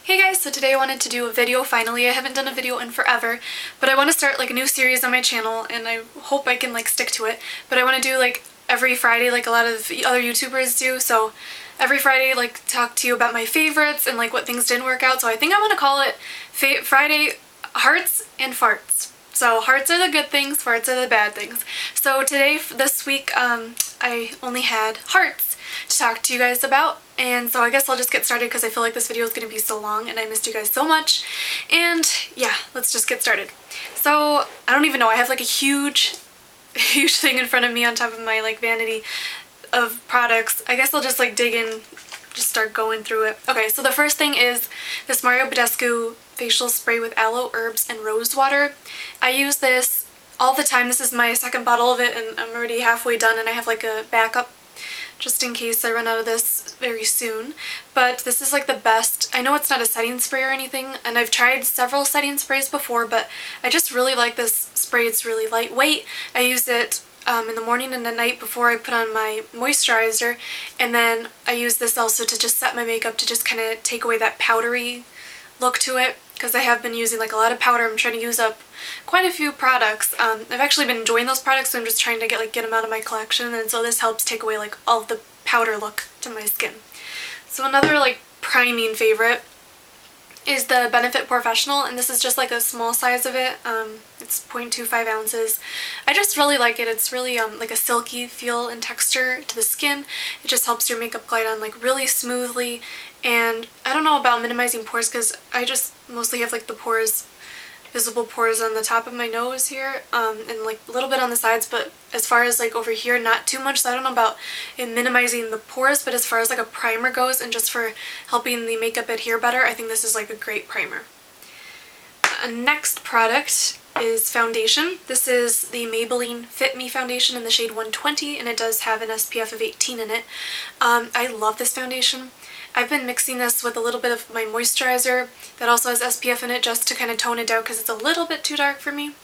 Hey guys, so today I wanted to do a video finally. I haven't done a video in forever, but I want to start like a new series on my channel and I hope I can like stick to it. But I want to do like every Friday like a lot of other YouTubers do. So every Friday like talk to you about my favorites and like what things didn't work out. So I think I want to call it Friday Hearts and Farts. So hearts are the good things, farts are the bad things. So today, this week, I only had hearts to talk to you guys about. And so I guess I'll just get started because I feel like this video is going to be so long and I missed you guys so much. And yeah, let's just get started. So I don't even know, I have like a huge thing in front of me on top of my like vanity of products. I guess I'll just like dig in, just start going through it. Okay, so the first thing is this Mario Badescu facial spray with aloe, herbs, and rose water. I use this all the time. This is my second bottle of it and I'm already halfway done and I have like a backup just in case I run out of this very soon. But this is like the best. I know it's not a setting spray or anything and I've tried several setting sprays before, but I just really like this spray. It's really lightweight. I use it in the morning and at night before I put on my moisturizer, and then I use this also to just set my makeup, to just kind of take away that powdery look to it, because I have been using like a lot of powder. I'm trying to use up quite a few products. I've actually been enjoying those products, so I'm just trying to get them out of my collection, and so this helps take away like all of the powder look to my skin. So another like priming favorite is the Benefit Professional, and this is just like a small size of it. It's 0.25 ounces. I just really like it. It's really like a silky feel and texture to the skin. It just helps your makeup glide on like really smoothly, and I don't know about minimizing pores because I just mostly have like the pores, visible pores on the top of my nose here, and like a little bit on the sides, but as far as like over here, not too much. So I don't know about in minimizing the pores, but as far as like a primer goes and just for helping the makeup adhere better, I think this is like a great primer. Next product is foundation. This is the Maybelline Fit Me foundation in the shade 120, and it does have an SPF of 18 in it. I love this foundation. I've been mixing this with a little bit of my moisturizer that also has SPF in it just to kind of tone it down because it's a little bit too dark for me.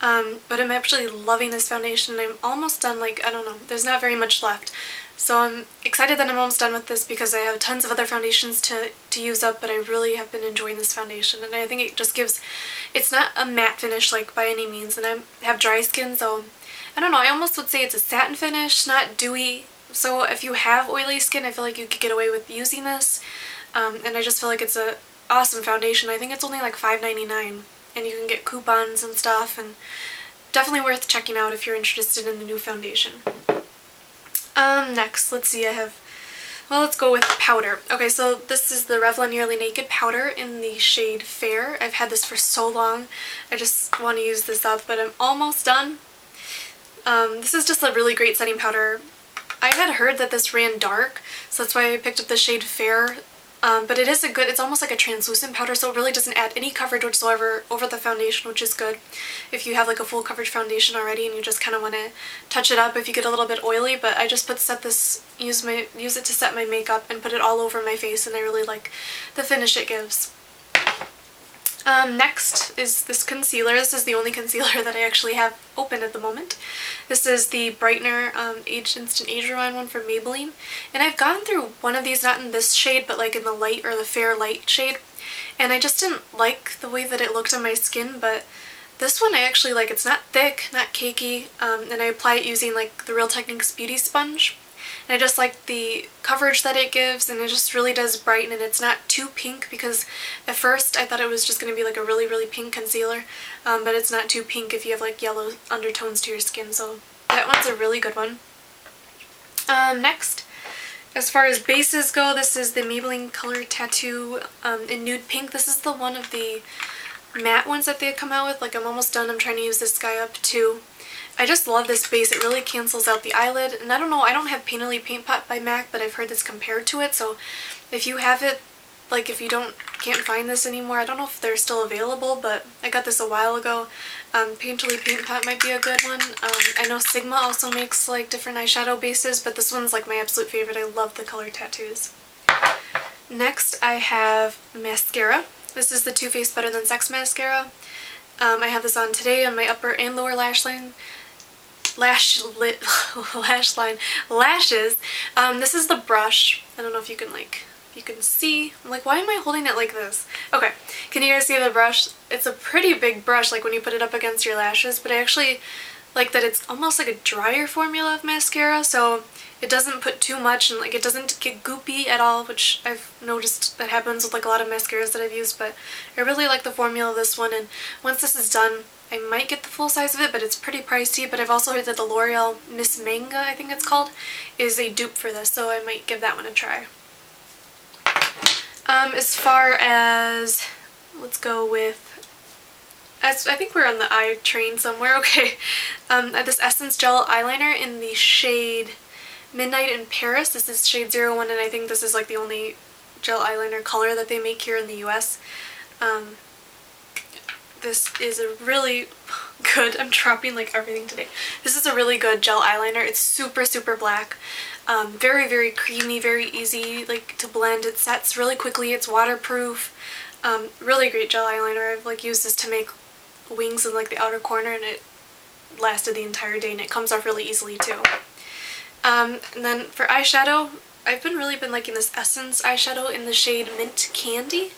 But I'm actually loving this foundation. I'm almost done, like, I don't know, there's not very much left. So I'm excited that I'm almost done with this because I have tons of other foundations to use up, but I really have been enjoying this foundation. And I think it just gives, it's not a matte finish like by any means, and I have dry skin, so I don't know, I almost would say it's a satin finish, not dewy. So if you have oily skin, I feel like you could get away with using this. And I just feel like it's an awesome foundation. I think it's only like $5.99 and you can get coupons and stuff, and definitely worth checking out if you're interested in the new foundation. Next, let's see, let's go with powder. Okay, so this is the Revlon Nearly Naked powder in the shade Fair. I've had this for so long. I just want to use this up, but I'm almost done. This is just a really great setting powder. I had heard that this ran dark, so that's why I picked up the shade Fair. But it is it's almost like a translucent powder, so it really doesn't add any coverage whatsoever over the foundation, which is good if you have like a full coverage foundation already and you just kind of want to touch it up if you get a little bit oily. But I just use it to set my makeup and put it all over my face, and I really like the finish it gives. Next is this concealer. This is the only concealer that I actually have open at the moment. This is the Brightener Instant Age Rewind one from Maybelline. And I've gone through one of these, not in this shade, but like in the light or the fair light shade. And I just didn't like the way that it looked on my skin, but this one I actually like. It's not thick, not cakey, and I apply it using like the Real Techniques Beauty Sponge. And I just like the coverage that it gives, and it just really does brighten, and it's not too pink, because at first I thought it was just going to be like a really, really pink concealer, but it's not too pink if you have like yellow undertones to your skin, so that one's a really good one. Next, as far as bases go, this is the Maybelline Color Tattoo in Nude Pink. This is the one of the matte ones that they come out with. Like, I'm almost done. I'm trying to use this guy up too. I just love this base. It really cancels out the eyelid, and I don't know, I don't have Painterly Paint Pot by MAC, but I've heard this compared to it, so if you have it, like if you can't find this anymore, I don't know if they're still available, but I got this a while ago. Painterly Paint Pot might be a good one. I know Sigma also makes like different eyeshadow bases, but this one's like my absolute favorite. I love the Color Tattoos. Next, I have mascara. This is the Too Faced Better Than Sex mascara. I have this on today on my upper and lower lash line. Lashes. This is the brush. I don't know if you can like you can see. I'm like, why am I holding it like this? Okay, can you guys see the brush? It's a pretty big brush, like when you put it up against your lashes, but I actually like that it's almost like a drier formula of mascara, so it doesn't put too much and like it doesn't get goopy at all, which I've noticed that happens with like a lot of mascaras that I've used, but I really like the formula of this one, and once this is done, I might get the full size of it, but it's pretty pricey. But I've also heard that the L'Oreal Miss Manga, I think it's called, is a dupe for this, so I might give that one a try. As far as, let's go with, I think we're on the eye train somewhere, okay. This Essence Gel Eyeliner in the shade Midnight in Paris. This is shade 01, and I think this is like the only gel eyeliner color that they make here in the US. This is a really good, I'm dropping like everything today. This is a really good gel eyeliner. It's super, super black. Very, very creamy, very easy like to blend. It sets really quickly. It's waterproof. Really great gel eyeliner. I've like used this to make wings in like the outer corner, and it lasted the entire day, and it comes off really easily too. And then for eyeshadow, I've really been liking this Essence eyeshadow in the shade Mint Candy.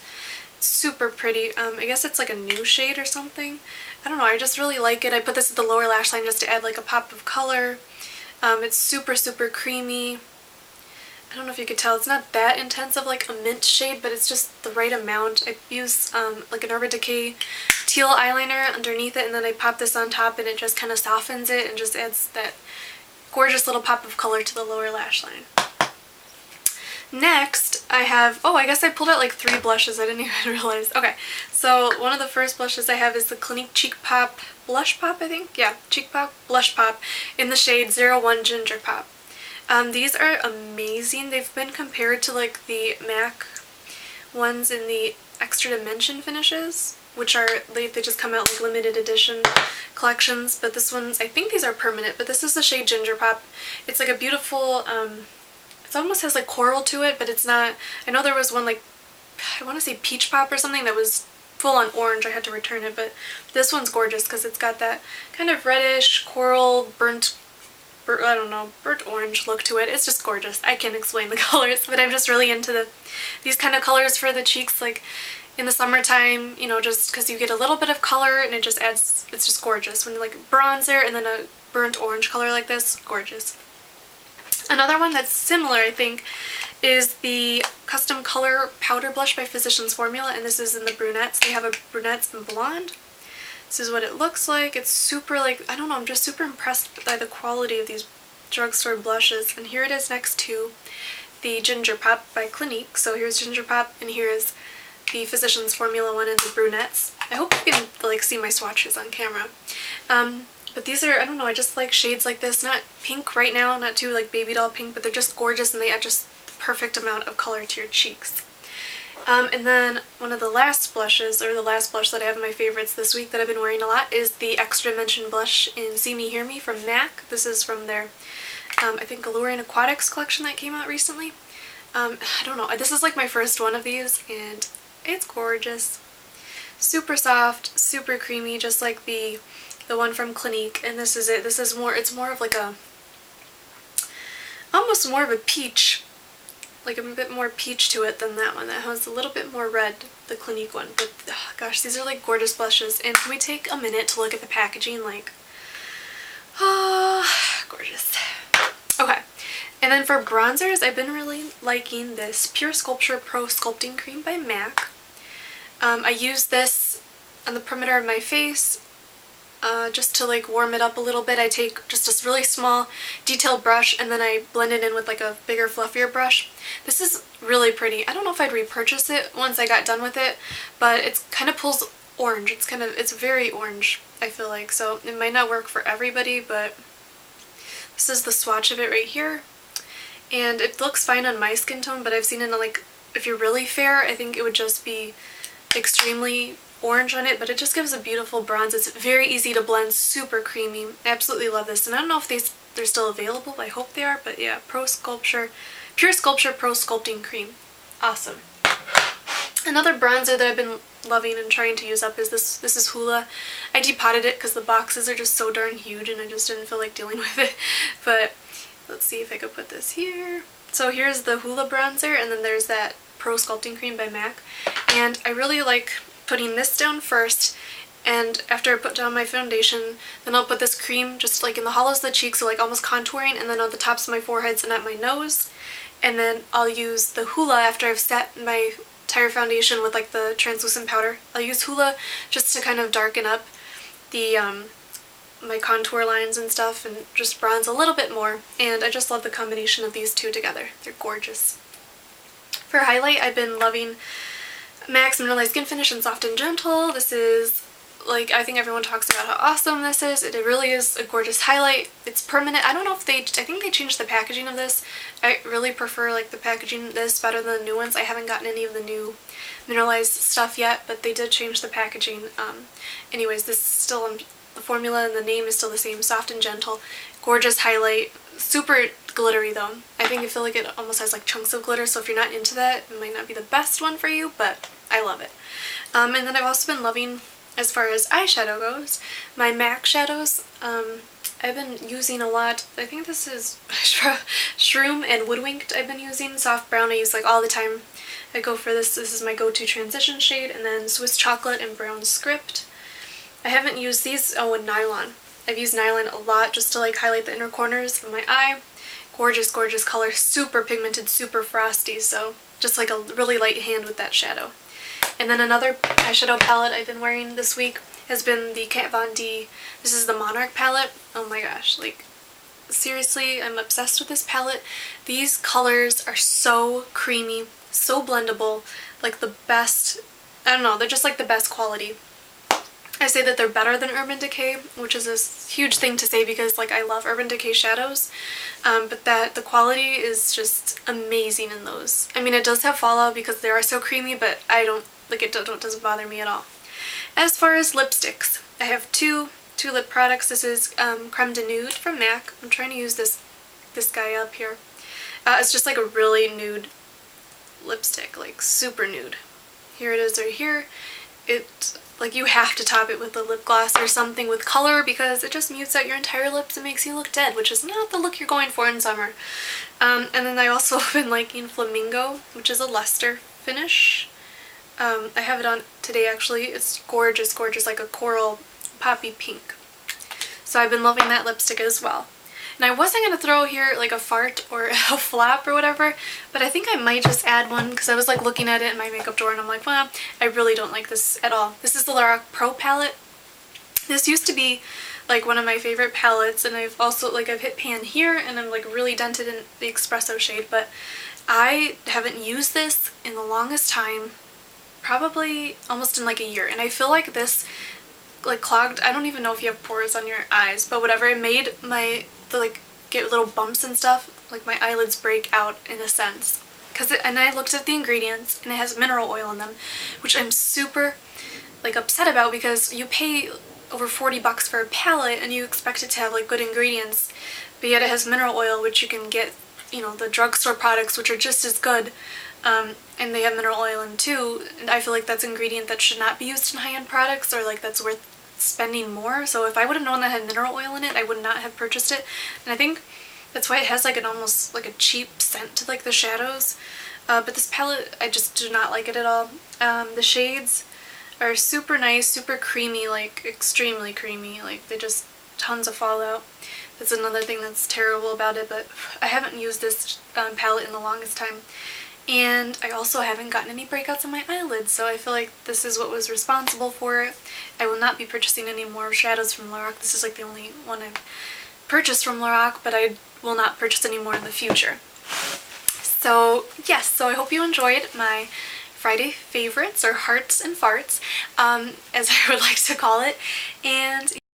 It's super pretty. I guess it's like a new shade or something. I don't know, I just really like it. I put this at the lower lash line just to add like a pop of color. It's super, super creamy. I don't know if you could tell, it's not that intense of like a mint shade, but it's just the right amount. I use like an Urban Decay teal eyeliner underneath it, and then I pop this on top, and it just kind of softens it and just adds that gorgeous little pop of color to the lower lash line. Next, I have, oh, I guess I pulled out like 3 blushes, I didn't even realize. Okay, so one of the first blushes I have is the Clinique Cheek Pop Blush Pop, I think? Yeah, Cheek Pop Blush Pop in the shade 01 Ginger Pop. These are amazing. They've been compared to like the MAC ones in the Extra Dimension finishes, which are, they just come out like limited edition collections, but this one's, I think these are permanent, but this is the shade Ginger Pop. It's like a beautiful, it almost has like coral to it, but it's not. I know there was one like, I want to say Peach Pop or something that was full on orange. I had to return it, but this one's gorgeous because it's got that kind of reddish, coral, burnt orange look to it. It's just gorgeous. I can't explain the colors, but I'm just really into these kind of colors for the cheeks, like in the summertime, you know, just because you get a little bit of color and it just adds, it's just gorgeous. When you like bronzer and then a burnt orange color like this, gorgeous. Another one that's similar, I think, is the Custom Color Powder Blush by Physicians Formula, and this is in the brunettes. They have a brunettes and blonde. This is what it looks like. It's super, like, I don't know, I'm just super impressed by the quality of these drugstore blushes. And here it is next to the Ginger Pop by Clinique. So here's Ginger Pop, and here is the Physicians Formula one in the brunettes. I hope you can, like, see my swatches on camera. But these are, I don't know, I just like shades like this. Not pink right now, not too like baby doll pink, but they're just gorgeous, and they add just the perfect amount of color to your cheeks. And then one of the last blushes, or the last blush that I have in my favorites this week that I've been wearing a lot, is the Extra Dimension blush in See Me Hear Me from MAC. This is from their, I think, Alluring Aquatics collection that came out recently. I don't know, this is like my first one of these, and it's gorgeous. Super soft, super creamy, just like the one from Clinique, and this is it. This is more, it's more of like a, almost more of a peach, like a bit more peach to it than that one. That has a little bit more red, the Clinique one. But oh gosh, these are like gorgeous blushes. And can we take a minute to look at the packaging? Like, oh, gorgeous. Okay, and then for bronzers, I've been really liking this Pure Sculpture Pro Sculpting Cream by MAC. I use this on the perimeter of my face, just to like warm it up a little bit. I take just this really small detailed brush, and then I blend it in with like a bigger, fluffier brush. This is really pretty. I don't know if I'd repurchase it once I got done with it, but it kind of pulls orange. It's very orange, I feel like, so it might not work for everybody, but this is the swatch of it right here. And it looks fine on my skin tone, but I've seen it on, like, if you're really fair, I think it would just be extremely orange on it, but it just gives a beautiful bronze. It's very easy to blend, super creamy. I absolutely love this, and I don't know if they're still available. I hope they are, but yeah, Pure Sculpture Pro Sculpting Cream. Awesome. Another bronzer that I've been loving and trying to use up is this. This is Hoola. I depotted it because the boxes are just so darn huge, and I just didn't feel like dealing with it. But let's see if I could put this here. So here's the Hoola bronzer, and then there's that Pro Sculpting Cream by MAC. And I really like putting this down first, and after I put down my foundation, then I'll put this cream just like in the hollows of the cheeks, so like almost contouring, and then on the tops of my foreheads and at my nose. And then I'll use the Hoola after I've set my entire foundation with like the translucent powder. I'll use Hoola just to kind of darken up the my contour lines and stuff and just bronze a little bit more. And I just love the combination of these two together. They're gorgeous. For highlight, I've been loving MAC's Mineralized Skin Finish in Soft and Gentle. This is, like, I think everyone talks about how awesome this is. It really is a gorgeous highlight. It's permanent. I don't know if I think they changed the packaging of this. I really prefer like the packaging of this better than the new ones. I haven't gotten any of the new mineralized stuff yet, but they did change the packaging. Anyways, this is still, the formula and the name is still the same, Soft and Gentle. Gorgeous highlight. Super glittery though. I feel like it almost has like chunks of glitter, so if you're not into that, it might not be the best one for you, but I love it. And then I've also been loving, as far as eyeshadow goes, my MAC shadows. I've been using a lot. I think this is Shroom and Woodwinked I've been using. Soft brown I use like all the time. I go for this. This is my go-to transition shade. And then Swiss Chocolate and Brown Script. I haven't used these, and Nylon. I've used Nylon a lot just to like highlight the inner corners of my eye. Gorgeous, gorgeous color. Super pigmented, super frosty. So just like a really light hand with that shadow. And then another eyeshadow palette I've been wearing this week has been the Kat Von D. This is the Monarch palette. Oh my gosh, like seriously, I'm obsessed with this palette. These colors are so creamy, so blendable, like the best, I don't know, they're just like the best quality. I say that they're better than Urban Decay, which is a huge thing to say because like I love Urban Decay shadows, but that the quality is just amazing in those. I mean, it does have fallout because they are so creamy, but I don't, like, it doesn't bother me at all. As far as lipsticks, I have two lip products. This is Creme de Nude from MAC. I'm trying to use this guy up here. It's just like a really nude lipstick, like super nude. Here it is right here. It, like, you have to top it with a lip gloss or something with color because it just mutes out your entire lips and makes you look dead, which is not the look you're going for in summer. And then I also have been liking Flamingo, which is a luster finish. I have it on today actually. It's gorgeous, gorgeous, like a coral poppy pink. So I've been loving that lipstick as well. And I wasn't going to throw here like a fart or a flap or whatever, but I think I might just add one because I was like looking at it in my makeup drawer and I'm like, well, I really don't like this at all. This is the Lorac Pro palette. This used to be like one of my favorite palettes, and I've also, like, I've hit pan here and I'm like really dented in the espresso shade, but I haven't used this in the longest time, probably almost in like a year, and I feel like this like clogged, I don't even know if you have pores on your eyes, but whatever, it made my, like, get little bumps and stuff, like my eyelids break out in a sense. And I looked at the ingredients and it has mineral oil in them, which I'm super like upset about because you pay over 40 bucks for a palette and you expect it to have like good ingredients, but yet it has mineral oil, which you can get, you know, the drugstore products, which are just as good, and they have mineral oil in too, and I feel like that's an ingredient that should not be used in high-end products, or like that's worth spending more. So if I would have known that had mineral oil in it, I would not have purchased it. And I think that's why it has like an almost like a cheap scent to like the shadows. But this palette, I just do not like it at all. The shades are super nice, super creamy, like extremely creamy, like they just tons of fallout. That's another thing that's terrible about it, but I haven't used this palette in the longest time. And I also haven't gotten any breakouts on my eyelids, so I feel like this is what was responsible for it. I will not be purchasing any more shadows from Lorac. This is like the only one I've purchased from Lorac, but I will not purchase any more in the future. So yes, so I hope you enjoyed my Friday favorites, or hearts and farts, as I would like to call it. And